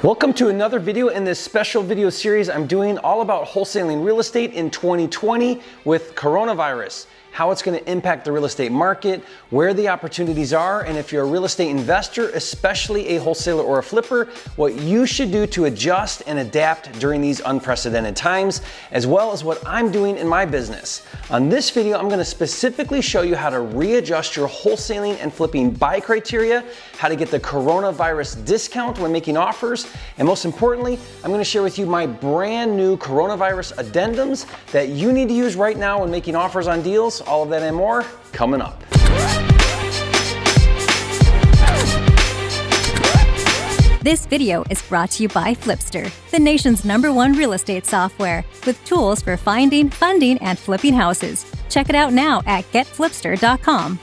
Welcome to another video in this special video series I'm doing all about wholesaling real estate in 2020 with coronavirus, how it's going to impact the real estate market, where the opportunities are, and if you're a real estate investor, especially a wholesaler or a flipper, what you should do to adjust and adapt during these unprecedented times, as well as what I'm doing in my business. On this video, I'm going to specifically show you how to readjust your wholesaling and flipping buy criteria, how to get the coronavirus discount when making offers, and most importantly, I'm going to share with you my brand new coronavirus addendums that you need to use right now when making offers on deals. All of that and more coming up. This video is brought to you by FLIPSTER, the nation's #1 real estate software, with tools for finding, funding, and flipping houses. Check it out now at getflipster.com.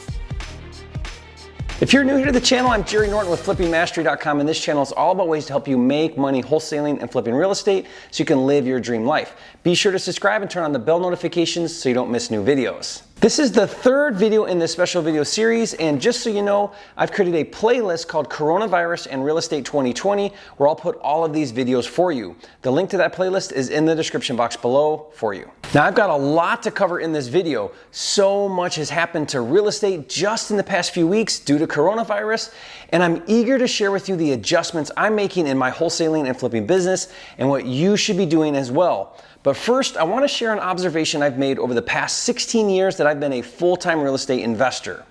If you're new here to the channel, I'm Jerry Norton with FlippingMastery.com, and this channel is all about ways to help you make money wholesaling and flipping real estate so you can live your dream life. Be sure to subscribe and turn on the bell notifications so you don't miss new videos. This is the third video in this special video series, and just so you know, I've created a playlist called Coronavirus and Real Estate 2020 where I'll put all of these videos for you. The link to that playlist is in the description box below for you. Now, I've got a lot to cover in this video. So much has happened to real estate just in the past few weeks due to coronavirus, and I'm eager to share with you the adjustments I'm making in my wholesaling and flipping business and what you should be doing as well. But first, I want to share an observation I've made over the past 16 years that I've been a full-time real estate investor.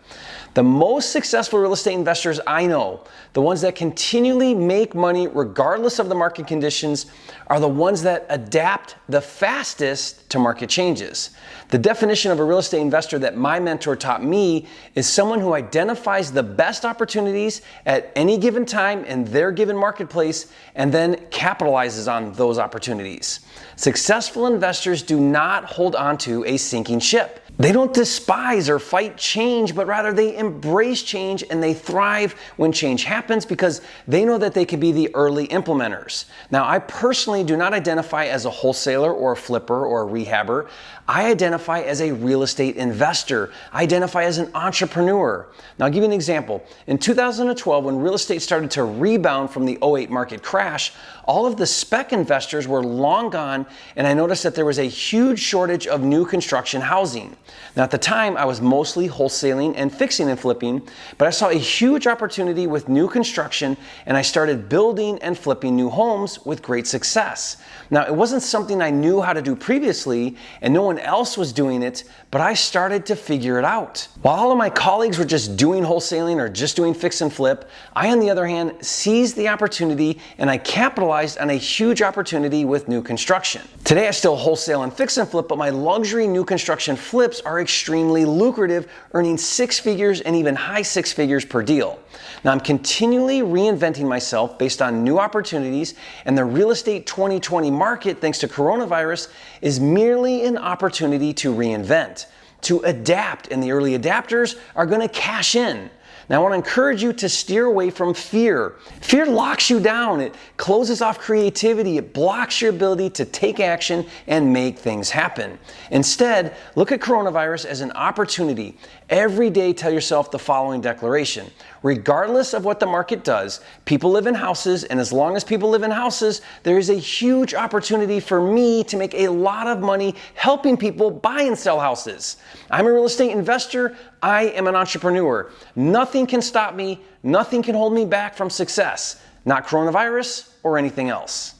The most successful real estate investors I know, the ones that continually make money regardless of the market conditions, are the ones that adapt the fastest to market changes. The definition of a real estate investor that my mentor taught me is someone who identifies the best opportunities at any given time in their given marketplace and then capitalizes on those opportunities. Successful investors do not hold on to a sinking ship. They don't despise or fight change, but rather they embrace change and they thrive when change happens because they know that they can be the early implementers. Now, I personally do not identify as a wholesaler or a flipper or a rehabber. I identify as a real estate investor. I identify as an entrepreneur. Now, I'll give you an example. In 2012, when real estate started to rebound from the '08 market crash, all of the spec investors were long gone, and I noticed that there was a huge shortage of new construction housing. Now, at the time, I was mostly wholesaling and fixing and flipping, but I saw a huge opportunity with new construction, and I started building and flipping new homes with great success. Now, it wasn't something I knew how to do previously, and no one else was doing it, but I started to figure it out. While all of my colleagues were just doing wholesaling or just doing fix and flip, I, on the other hand, seized the opportunity and I capitalized on a huge opportunity with new construction. Today, I still wholesale and fix and flip, but my luxury new construction flips are extremely lucrative, earning 6 figures and even high 6 figures per deal. Now, I'm continually reinventing myself based on new opportunities, and the real estate 2020 market, thanks to coronavirus, is merely an opportunity to reinvent, to adapt, and the early adapters are going to cash in. Now, I want to encourage you to steer away from fear. Fear locks you down. It closes off creativity. It blocks your ability to take action and make things happen. Instead, look at coronavirus as an opportunity. Every day, tell yourself the following declaration. Regardless of what the market does, people live in houses, and as long as people live in houses, there is a huge opportunity for me to make a lot of money helping people buy and sell houses. I'm a real estate investor. I am an entrepreneur. Nothing can stop me. Nothing can hold me back from success. Not coronavirus or anything else.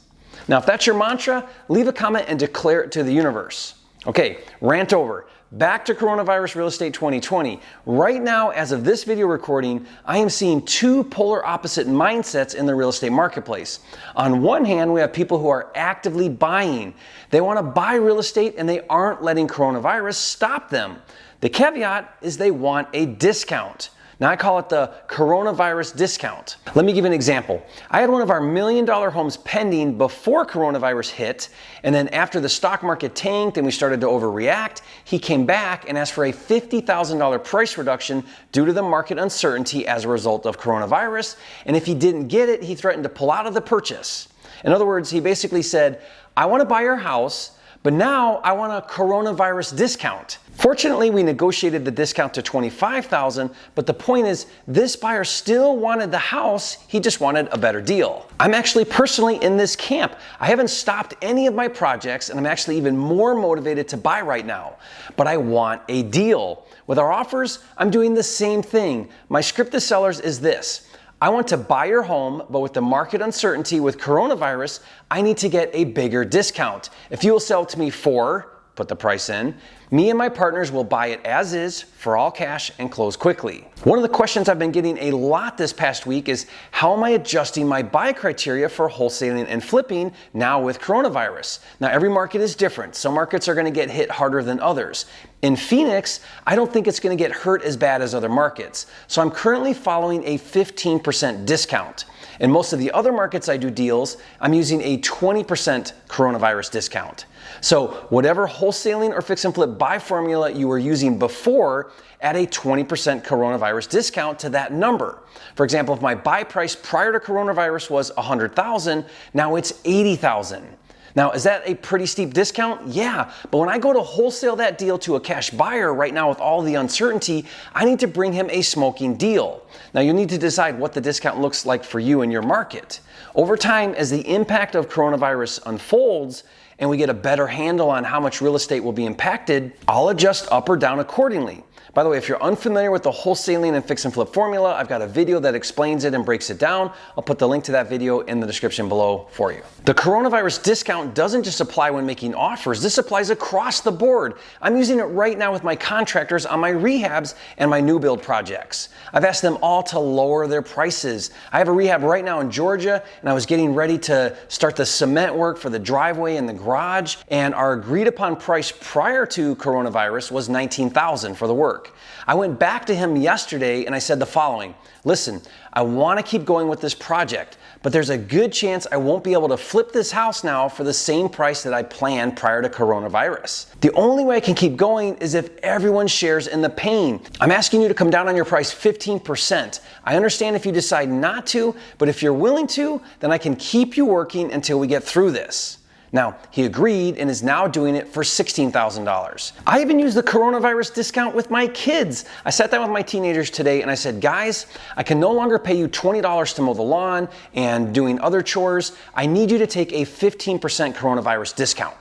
Now, if that's your mantra, leave a comment and declare it to the universe. Okay, rant over. Back to coronavirus real estate 2020. Right now, as of this video recording, I am seeing two polar opposite mindsets in the real estate marketplace. On one hand, we have people who are actively buying. They want to buy real estate and they aren't letting coronavirus stop them. The caveat is they want a discount. Now, I call it the coronavirus discount. Let me give you an example. I had one of our $1 million homes pending before coronavirus hit, and then after the stock market tanked and we started to overreact, he came back and asked for a $50,000 price reduction due to the market uncertainty as a result of coronavirus, and if he didn't get it, he threatened to pull out of the purchase. In other words, he basically said, I want to buy your house, but now I want a coronavirus discount. Fortunately, we negotiated the discount to $25,000, but the point is this buyer still wanted the house, he just wanted a better deal. I'm actually personally in this camp. I haven't stopped any of my projects, and I'm actually even more motivated to buy right now, but I want a deal. With our offers, I'm doing the same thing. My script to sellers is this: I want to buy your home, but with the market uncertainty with coronavirus, I need to get a bigger discount. If you will sell it to me for, put the price in, me and my partners will buy it as is for all cash and close quickly. One of the questions I've been getting a lot this past week is how am I adjusting my buy criteria for wholesaling and flipping now with coronavirus? Now every market is different. Some markets are going to get hit harder than others. In Phoenix, I don't think it's going to get hurt as bad as other markets. So I'm currently following a 15% discount. In most of the other markets I do deals, I'm using a 20% coronavirus discount. So whatever wholesaling or fix and flip buy formula you were using before, add a 20% coronavirus discount to that number. For example, if my buy price prior to coronavirus was $100,000, now it's $80,000. Now, is that a pretty steep discount? Yeah, but when I go to wholesale that deal to a cash buyer right now with all the uncertainty, I need to bring him a smoking deal. Now, you need to decide what the discount looks like for you and your market. Over time, as the impact of coronavirus unfolds and we get a better handle on how much real estate will be impacted, I'll adjust up or down accordingly. By the way, if you're unfamiliar with the wholesaling and fix and flip formula, I've got a video that explains it and breaks it down. I'll put the link to that video in the description below for you. The coronavirus discount doesn't just apply when making offers. This applies across the board. I'm using it right now with my contractors on my rehabs and my new build projects. I've asked them all to lower their prices. I have a rehab right now in Georgia, and I was getting ready to start the cement work for the driveway and the garage, and our agreed upon price prior to coronavirus was $19,000 for the work. I went back to him yesterday and I said the following: listen, I want to keep going with this project, but there's a good chance I won't be able to flip this house now for the same price that I planned prior to coronavirus. The only way I can keep going is if everyone shares in the pain. I'm asking you to come down on your price 15%. I understand if you decide not to, but if you're willing to, then I can keep you working until we get through this. Now, he agreed and is now doing it for $16,000. I even used the coronavirus discount with my kids. I sat down with my teenagers today and I said, guys, I can no longer pay you $20 to mow the lawn and doing other chores. I need you to take a 15% coronavirus discount.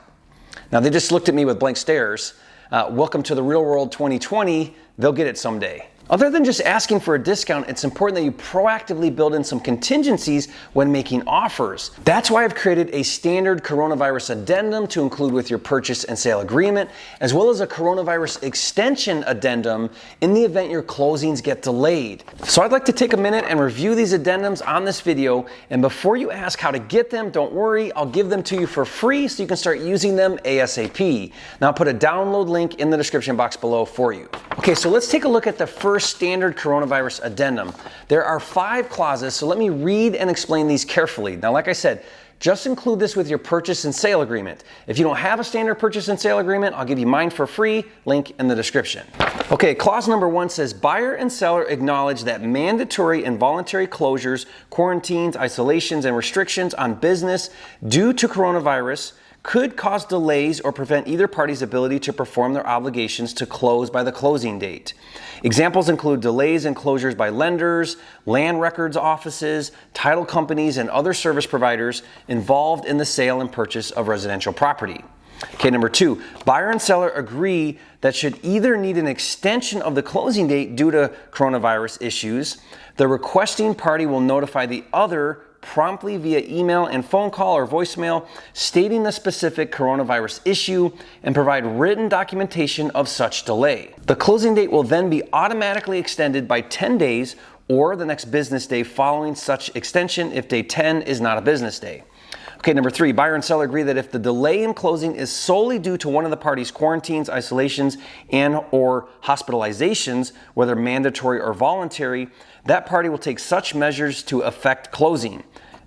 Now, they just looked at me with blank stares. Welcome to the real world 2020. They'll get it someday. Other than just asking for a discount, it's important that you proactively build in some contingencies when making offers. That's why I've created a standard coronavirus addendum to include with your purchase and sale agreement, as well as a coronavirus extension addendum in the event your closings get delayed. So I'd like to take a minute and review these addendums on this video, and before you ask how to get them, don't worry, I'll give them to you for free so you can start using them ASAP. Now I'll put a download link in the description box below for you. Okay, so let's take a look at the first standard coronavirus addendum. There are 5 clauses, so let me read and explain these carefully. Now, like I said, just include this with your purchase and sale agreement. If you don't have a standard purchase and sale agreement, I'll give you mine for free, link in the description. Okay, clause number 1 says, buyer and seller acknowledge that mandatory and voluntary closures, quarantines, isolations, and restrictions on business due to coronavirus could cause delays or prevent either party's ability to perform their obligations to close by the closing date. Examples include delays and closures by lenders, land records offices, title companies, and other service providers involved in the sale and purchase of residential property. Okay, number 2, buyer and seller agree that should either need an extension of the closing date due to coronavirus issues, the requesting party will notify the other promptly via email and phone call or voicemail stating the specific coronavirus issue and provide written documentation of such delay. The closing date will then be automatically extended by 10 days or the next business day following such extension if day 10 is not a business day. Okay, number 3, buyer and seller agree that if the delay in closing is solely due to one of the parties' quarantines, isolations, and or hospitalizations, whether mandatory or voluntary, that party will take such measures to effect closing.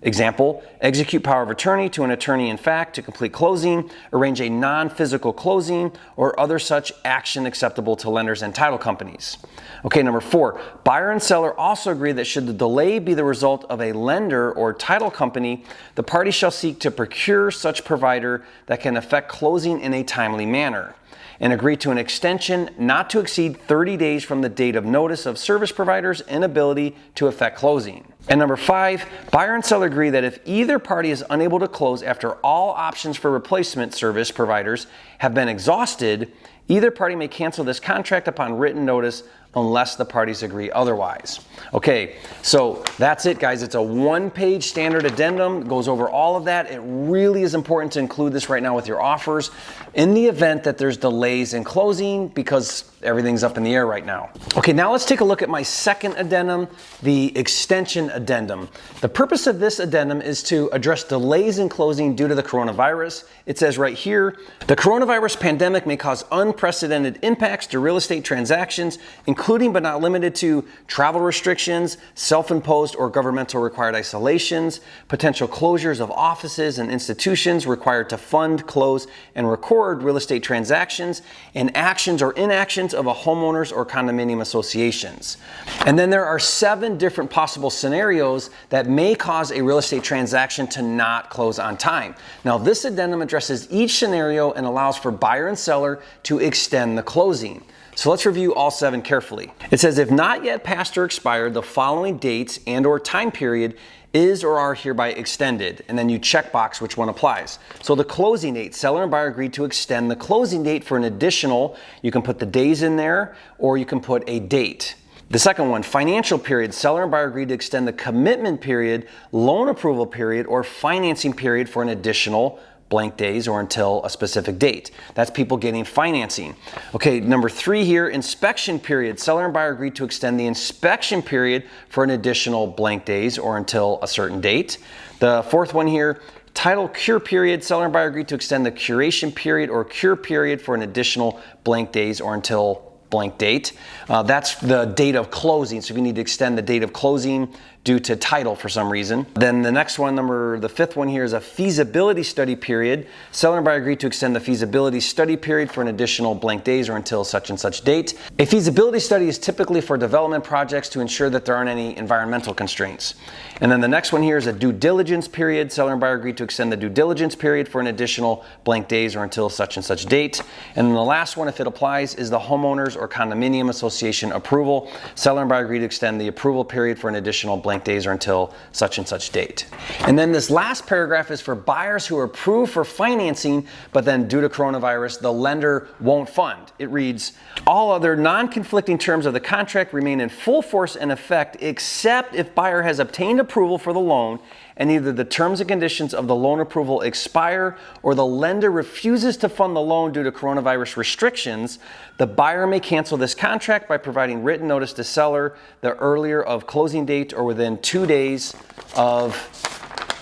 Example, execute power of attorney to an attorney in fact to complete closing, arrange a non-physical closing, or other such action acceptable to lenders and title companies. Okay, number 4, buyer and seller also agree that should the delay be the result of a lender or title company, the party shall seek to procure such provider that can effect closing in a timely manner, and agree to an extension not to exceed 30 days from the date of notice of service provider's inability to effect closing. And number 5, buyer and seller agree that if either party is unable to close after all options for replacement service providers have been exhausted, either party may cancel this contract upon written notice unless the parties agree otherwise. Okay, so that's it, guys. It's a one-page standard addendum. It goes over all of that. It really is important to include this right now with your offers in the event that there's delays in closing because everything's up in the air right now. Okay, now let's take a look at my second addendum, the extension addendum. The purpose of this addendum is to address delays in closing due to the coronavirus. It says right here, the coronavirus pandemic may cause unprecedented impacts to real estate transactions, including but not limited to travel restrictions, self-imposed or governmental required isolations, potential closures of offices and institutions required to fund, close, and record real estate transactions, and actions or inactions of a homeowners or condominium associations. And then there are 7 different possible scenarios that may cause a real estate transaction to not close on time. Now, this addendum addresses each scenario and allows for buyer and seller to extend the closing. So let's review all 7 carefully. It says, if not yet passed or expired, the following dates and or time period is or are hereby extended, and then you check box which one applies. So the closing date, seller and buyer agreed to extend the closing date for an additional, you can put the days in there, or you can put a date. The second one, financial period, seller and buyer agreed to extend the commitment period, loan approval period, or financing period for an additional blank days or until a specific date. That's people getting financing. Okay, number 3 here, inspection period. Seller and buyer agreed to extend the inspection period for an additional blank days or until a certain date. The 4th one here, title cure period. Seller and buyer agreed to extend the curation period or cure period for an additional blank days or until blank date. That's the date of closing. So if you need to extend the date of closing due to title for some reason. Then the next one, the 5th one here is a feasibility study period. Seller and buyer agreed to extend the feasibility study period for an additional blank days or until such and such date. A feasibility study is typically for development projects to ensure that there aren't any environmental constraints. And then the next one here is a due diligence period. Seller and buyer agreed to extend the due diligence period for an additional blank days or until such and such date. And then the last one, if it applies, is the homeowners or condominium association approval. Seller and buyer agreed to extend the approval period for an additional blank days or until such and such date. And then this last paragraph is for buyers who are approved for financing, but then due to coronavirus, the lender won't fund. It reads, all other non-conflicting terms of the contract remain in full force and effect, except if buyer has obtained approval for the loan and either the terms and conditions of the loan approval expire or the lender refuses to fund the loan due to coronavirus restrictions, the buyer may cancel this contract by providing written notice to seller the earlier of closing date or within 2 days of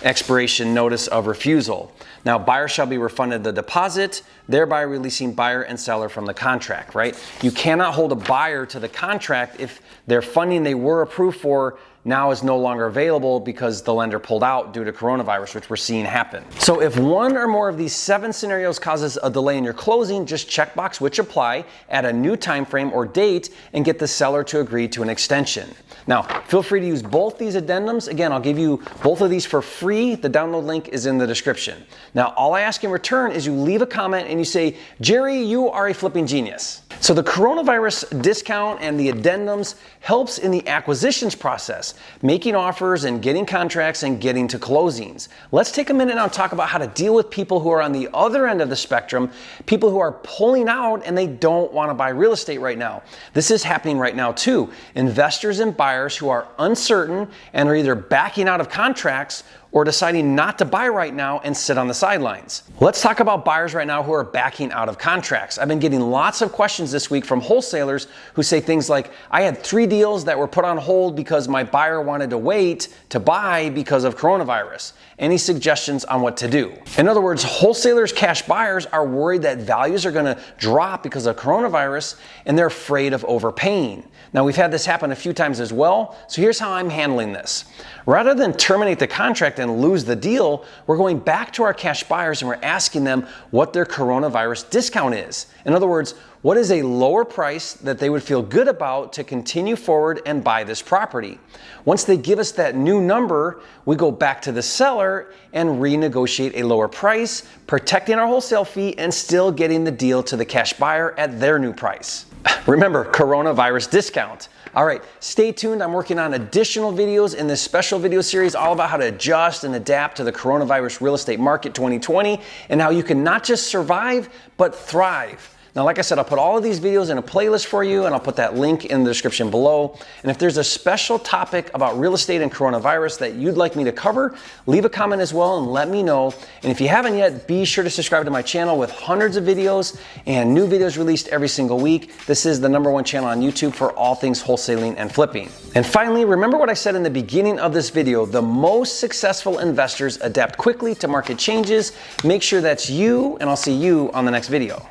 expiration notice of refusal. Now, buyer shall be refunded the deposit, thereby releasing buyer and seller from the contract, right? You cannot hold a buyer to the contract if their funding they were approved for now is no longer available because the lender pulled out due to coronavirus, which we're seeing happen. So if one or more of these 7 scenarios causes a delay in your closing, just check box which apply, add a new time frame or date, and get the seller to agree to an extension. Now, feel free to use both these addendums. Again, I'll give you both of these for free. The download link is in the description. Now, all I ask in return is you leave a comment and you say, Jerry, you are a flipping genius. So the coronavirus discount and the addendums helps in the acquisitions process, making offers and getting contracts and getting to closings. Let's take a minute now and talk about how to deal with people who are on the other end of the spectrum, people who are pulling out and they don't want to buy real estate right now. This is happening right now too. Investors and buyers who are uncertain and are either backing out of contracts or deciding not to buy right now and sit on the sidelines. Let's talk about buyers right now who are backing out of contracts. I've been getting lots of questions this week from wholesalers who say things like, I had 3 deals that were put on hold because my buyer wanted to wait to buy because of coronavirus. any suggestions on what to do. In other words, wholesalers, cash buyers are worried that values are going to drop because of coronavirus, and they're afraid of overpaying. Now, we've had this happen a few times as well, so here's how I'm handling this. Rather than terminate the contract and lose the deal, we're going back to our cash buyers and we're asking them what their coronavirus discount is. In other words, what is a lower price that they would feel good about to continue forward and buy this property? Once they give us that new number, we go back to the seller and renegotiate a lower price, protecting our wholesale fee and still getting the deal to the cash buyer at their new price. Remember, coronavirus discount. All right, stay tuned. I'm working on additional videos in this special video series all about how to adjust and adapt to the coronavirus real estate market 2020 and how you can not just survive, but thrive. Now, like I said, I'll put all of these videos in a playlist for you, and I'll put that link in the description below. And if there's a special topic about real estate and coronavirus that you'd like me to cover, leave a comment as well and let me know. And if you haven't yet, be sure to subscribe to my channel with hundreds of videos and new videos released every single week. This is the #1 channel on YouTube for all things wholesaling and flipping. And finally, remember what I said in the beginning of this video, the most successful investors adapt quickly to market changes. Make sure that's you, and I'll see you on the next video.